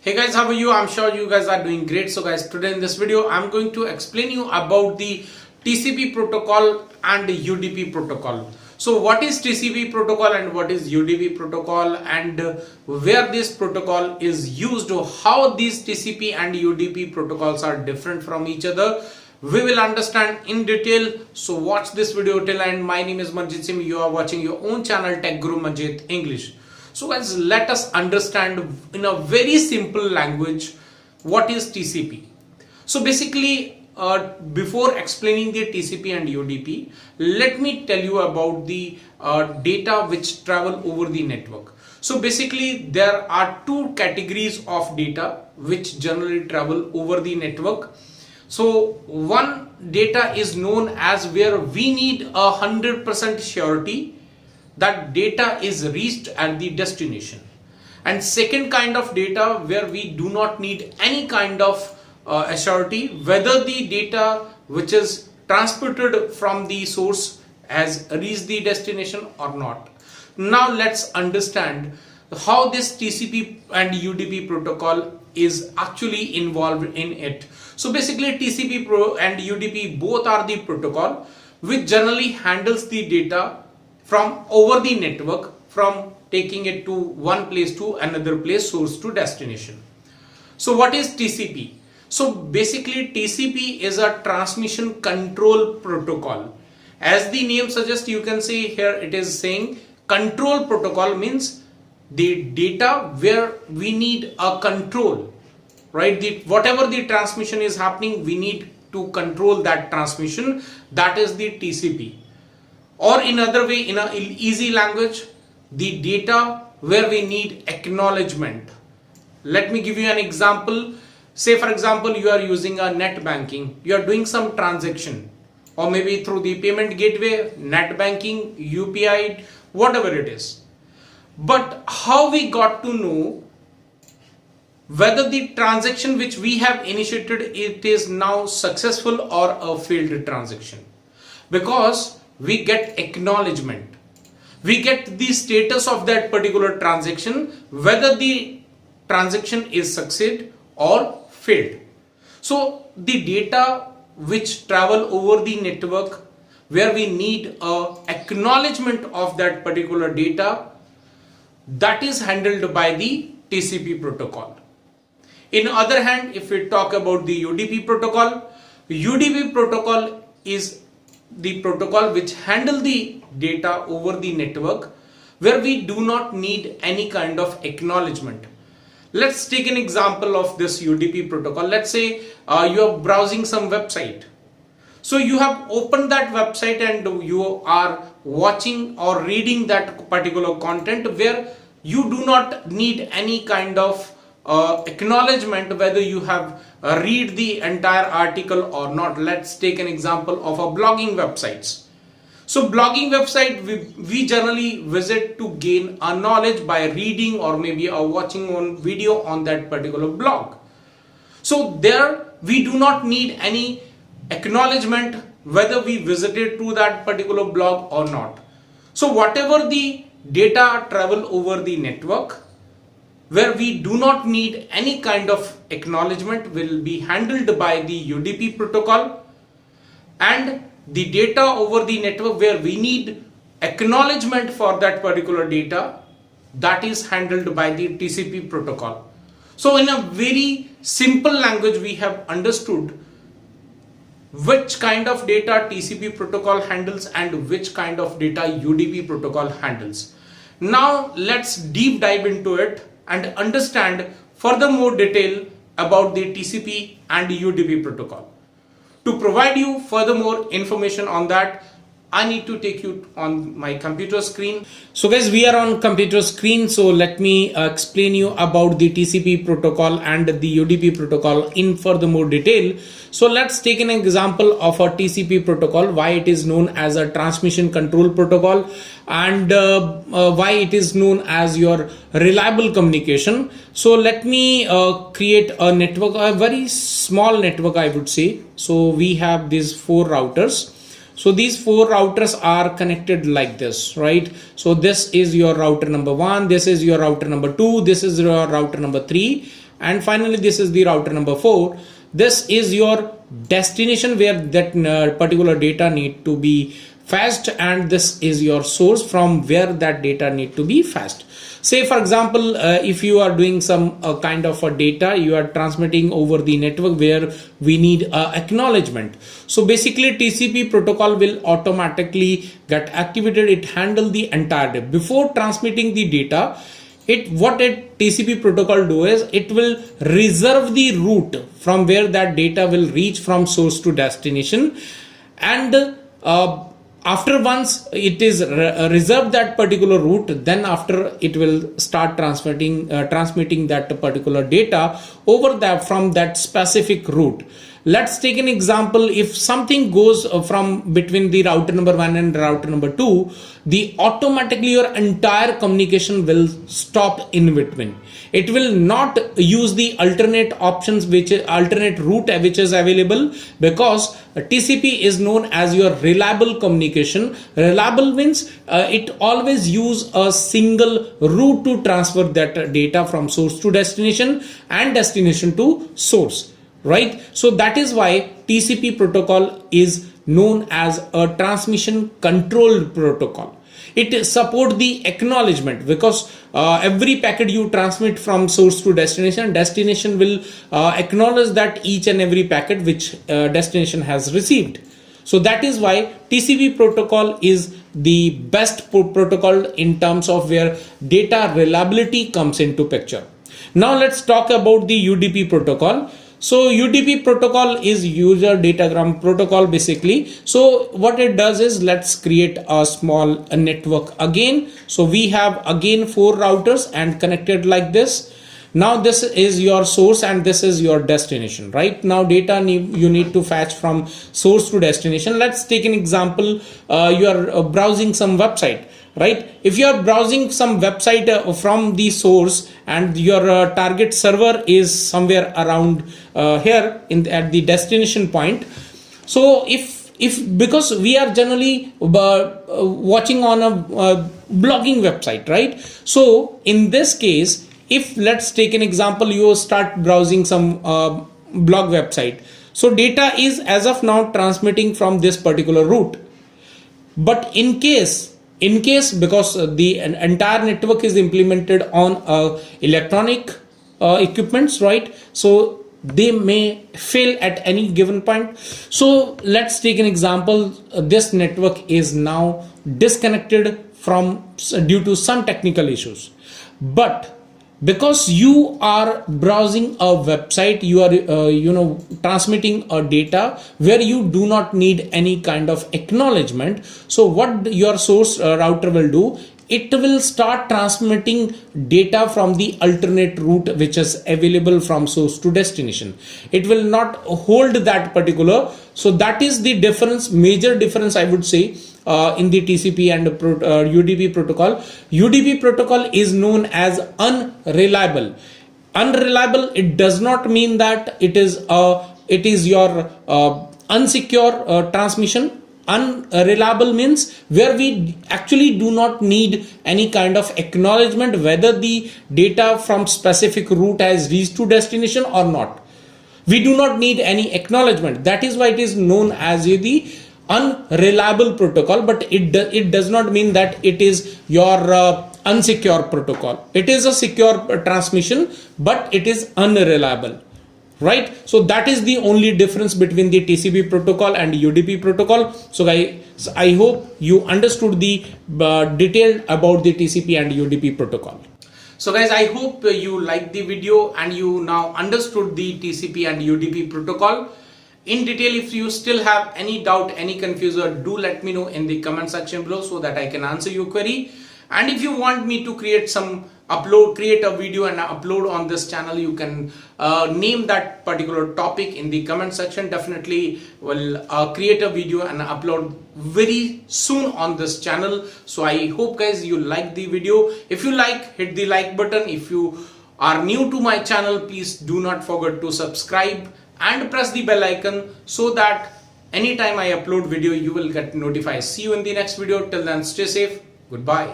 Hey guys, how are you? I'm sure you guys are doing great. So guys, today in this video I'm going to explain you about the TCP protocol and the UDP protocol. So what is TCP protocol and what is UDP protocol, and where this protocol is used, how these TCP and UDP protocols are different from each other, we will understand in detail. So watch this video till end. My name is Manjit English. You are watching your own channel Tech Guru Manjit English. So guys, let us understand in a very simple language what is TCP. So basically, before explaining the TCP and UDP, let me tell you about the data which travel over the network. So basically, there are two categories of data which generally travel over the network. So one data is known as where we need 100% surety that data is reached at the destination, and second kind of data where we do not need any kind of surety whether the data which is transmitted from the source has reached the destination or not. Now let's understand how this TCP and UDP protocol is actually involved in it. So basically, TCP and UDP both are the protocol which generally handles the data from over the network, from taking it to one place to another place, source to destination. So what is TCP? So basically, TCP is a transmission control protocol. As the name suggests, you can see here it is saying control protocol, means the data where we need a control, right? Whatever the transmission is happening, we need to control that transmission. That is the TCP. Or in other way, in an easy language, the data where we need acknowledgement. Let me give you an example. Say for example, you are using a net banking, you are doing some transaction, or maybe through the payment gateway, net banking, UPI, whatever it is. But how we got to know whether the transaction which we have initiated, it is now successful or a failed transaction? Because we get acknowledgement, we get the status of that particular transaction, whether the transaction is succeed or failed. So the data which travel over the network where we need a acknowledgement of that particular data, that is handled by the TCP protocol. In other hand, if we talk about the UDP protocol is the protocol which handle the data over the network where we do not need any kind of acknowledgement. Let's take an example of this UDP protocol. Let's say you are browsing some website. So you have opened that website and you are watching or reading that particular content where you do not need any kind of acknowledgement whether you have read the entire article or not. Let's take an example of a blogging websites. So blogging website, we generally visit to gain a knowledge by reading or maybe watching one video on that particular blog. So there we do not need any acknowledgement whether we visited to that particular blog or not. So whatever the data travel over the network where we do not need any kind of acknowledgement will be handled by the UDP protocol, and the data over the network where we need acknowledgement for that particular data, that is handled by the TCP protocol. So in a very simple language, we have understood which kind of data TCP protocol handles and which kind of data UDP protocol handles. Now let's deep dive into it and understand further more detail about the TCP and UDP protocol. To provide you further more information on that, I need to take you on my computer screen. So guys, we are on computer screen. So let me explain you about the TCP protocol and the UDP protocol in further more detail. So let's take an example of a TCP protocol, why it is known as a transmission control protocol, and why it is known as your reliable communication. So let me create a network, a very small network I would say. So we have these 4 routers. So these 4 routers are connected like this, right? So this is your router number 1, this is your router number 2, this is your router number 3, and finally this is the router number 4. This is your destination where that particular data need to be fetched, and this is your source from where that data need to be fetched. Say for example, if you are doing some kind of a data you are transmitting over the network where we need acknowledgement. So basically TCP protocol will automatically get activated. It handle the entire day before transmitting the data. What TCP protocol do is it will reserve the route from where that data will reach from source to destination, and after once it is reserved that particular route, then after it will start transmitting that particular data over that from that specific route. Let's take an example. If something goes from between the router number 1 and router number 2, the automatically your entire communication will stop in between. It will not use the alternate options, which alternate route which is available, because TCP is known as your reliable communication. Reliable means it always use a single route to transfer that data from source to destination and destination to source. Right? So that is why TCP protocol is known as a transmission controlled protocol. It supports the acknowledgement, because every packet you transmit from source to destination will acknowledge that each and every packet which destination has received. So that is why TCP protocol is the best protocol in terms of where data reliability comes into picture. Now let's talk about the UDP protocol. So UDP protocol is user datagram protocol basically. So what it does is, let's create a small network again. So we have again 4 routers and connected like this. Now this is your source and this is your destination. Right now data you need to fetch from source to destination. Let's take an example. You are browsing some website. Right? If you are browsing some website from the source and your target server is somewhere around here at the destination point. So if because we are generally watching on a blogging website, right? So in this case, if let's take an example, you start browsing some blog website. So data is as of now transmitting from this particular route. But in case because the entire network is implemented on electronic equipments, right? So they may fail at any given point. So let's take an example. This network is now disconnected from due to some technical issues, but because you are browsing a website, you are transmitting a data where you do not need any kind of acknowledgement. So what your source router will do, it will start transmitting data from the alternate route which is available from source to destination. It will not hold that particular. So that is the difference, major difference I would say in the TCP and UDP protocol. UDP protocol is known as unreliable. Unreliable, it does not mean that it is your unsecure transmission. Unreliable means where we actually do not need any kind of acknowledgement whether the data from specific route has reached to destination or not. We do not need any acknowledgement. That is why it is known as the unreliable protocol, but it does not mean that it is your unsecure protocol. It is a secure transmission, but it is unreliable. Right? So that is the only difference between the TCP protocol and UDP protocol. So guys, I hope you understood the detail about the TCP and UDP protocol. So guys, I hope you liked the video and you now understood the TCP and UDP protocol in detail. If you still have any doubt, any confusion, do let me know in the comment section below so that I can answer your query. And if you want me to create a video and upload on this channel, you can name that particular topic in the comment section. Definitely will create a video and upload very soon on this channel. So I hope guys you like the video. If you like, hit the like button. If you are new to my channel, please do not forget to subscribe and press the bell icon so that anytime I upload video you will get notified. See you in the next video. Till then, stay safe. Goodbye.